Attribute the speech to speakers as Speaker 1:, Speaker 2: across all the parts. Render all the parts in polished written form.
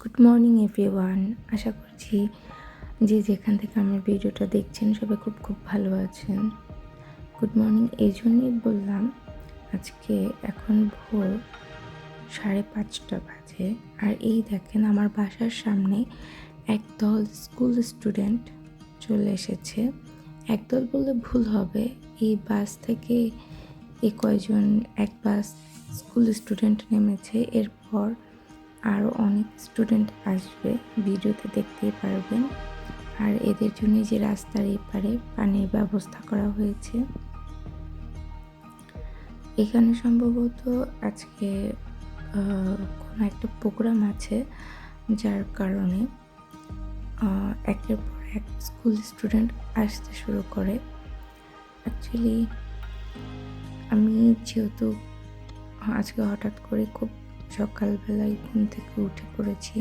Speaker 1: Good morning everyone. আশা করছি যে যেখান থেকে আমার ভিডিওটা দেখছেন সবাই খুব ভালো আছেন। গুড মর্নিং এই জন্যই বললাম, আজকে এখন ভোর 5:30 বাজে। আর এই দেখেন আমার বাসার সামনে একদল স্কুল স্টুডেন্ট চলে এসেছে। একদল বললে ভুল হবে, এই বাস থেকে কয়জন এক বাস স্কুল স্টুডেন্ট নেমেছে। এরপর আরও অনেক স্টুডেন্ট আসবে, ভিডিওতে দেখতেই পারবেন। আর এদের জন্য যে রাস্তার এপারে পানির ব্যবস্থা করা হয়েছে। এখানে সম্ভবত আজকে কোনো একটা প্রোগ্রাম আছে, যার কারণে একের পর এক স্কুল স্টুডেন্ট আসতে শুরু করে। অ্যাকচুয়ালি আমি যেহেতু আজকে হঠাৎ করে খুব সকালবেলায় ঘুম থেকে উঠে পড়েছি,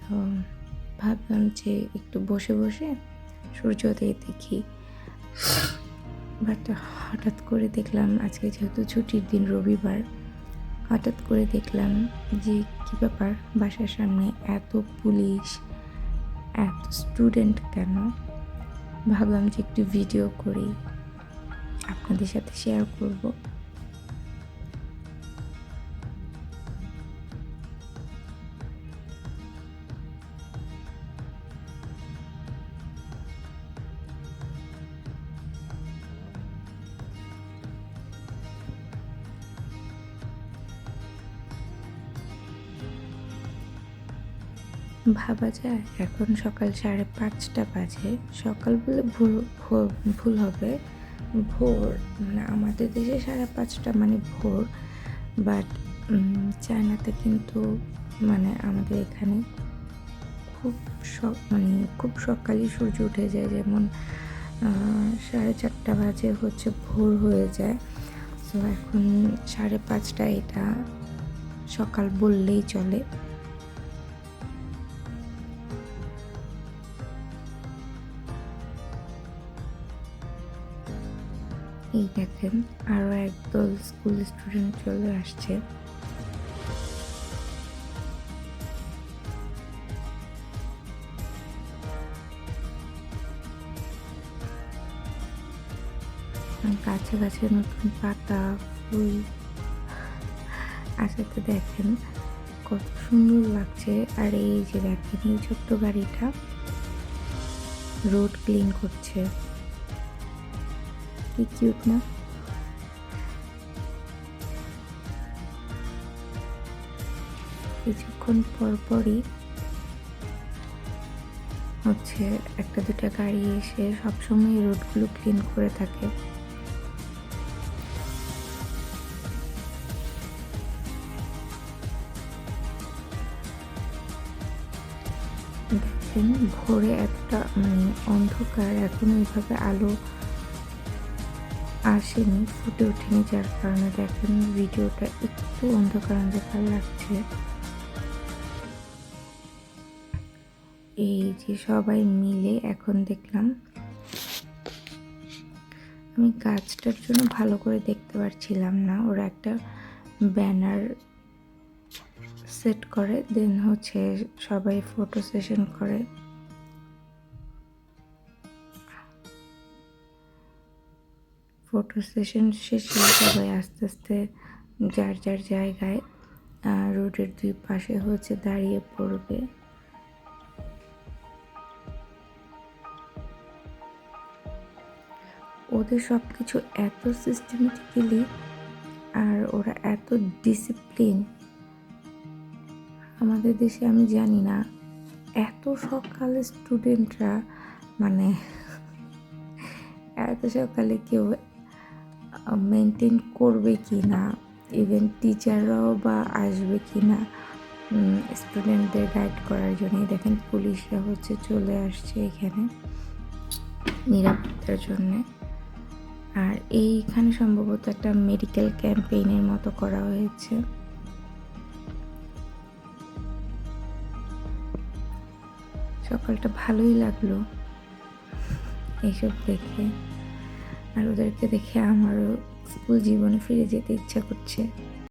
Speaker 1: তো ভাবলাম যে একটু বসে বসে সূর্যোদয় দেখি। বাট হঠাৎ করে দেখলাম, আজকে যেহেতু ছুটির দিন রবিবার, হঠাৎ করে দেখলাম যে কী ব্যাপার, বাসার সামনে এত পুলিশ, এত স্টুডেন্ট কেন। ভাবলাম যে একটু ভিডিও করি, আপনাদের সাথে শেয়ার করব। ভাবা যায় এখন সকাল 5:30 বাজে। সকাল বলে ভুল হবে, ভোর মানে আমাদের দেশে 5:30 মানে ভোর, বাট চায়নাতে কিন্তু মানে আমাদের এখানে খুব সকালই সূর্য উঠে যায়। যেমন 4:30 বাজে হচ্ছে ভোর হয়ে যায়। তো এখন 5:30 এটা সকাল বললেই চলে। এই দেখেন আরও একদল স্কুল স্টুডেন্ট চলে আসছে। গাছে গাছে নতুন পাতা, ফুল আসাতে দেখেন কত সুন্দর লাগছে। আর এই যে দেখেন এই ছোট্ট গাড়িটা রোড ক্লিন করছে, কি কিউট না। কিছুক্ষণ পরপরই হচ্ছে একটা দুটা গাড়ি এসে সবসময় রোডগুলো ক্লিন করে থাকে। দেখেন ভোরে একটা অন্ধকার, এখন এইভাবে আলো আসেনি, ফুটে ওঠেনি, যার কারণে দেখেন ভিডিওটা একটু অন্ধকার অন্ধকার লাগছে। এই যে সবাই মিলে এখন দেখলাম, আমি গাছটার জন্য ভালো করে দেখতে পারছিলাম না, ওরা একটা ব্যানার সেট করে, দেন হচ্ছে সবাই ফটো সেশন করে। ফটো সেশন শেষে সবাই আস্তে আস্তে যার যার জায়গায় রোডের দুই পাশে হচ্ছে দাঁড়িয়ে পড়বে। ওদের সব কিছু এত সিস্টেমেটিক্যালি, আর ওরা এত ডিসিপ্লিন। আমাদের দেশে আমি জানি না এত সকালে স্টুডেন্টরা মানে এত সকালে কেউ মেনটেন করবে কি না, ইভেন টিচাররাও বা আসবে কি না স্টুডেন্টদের গাইড করার জন্য। দেখেন পুলিশরা হচ্ছে চলে আসছে এখানে নিরাপত্তার জন্যে। আর এইখানে সম্ভবত একটা মেডিকেল ক্যাম্পেইনের মতো করা হয়েছে। সকালটা ভালোই লাগলো এইসব দেখে, আর ওদেরকে দেখে আমারও স্কুল জীবনে ফিরে যেতে ইচ্ছা করছে।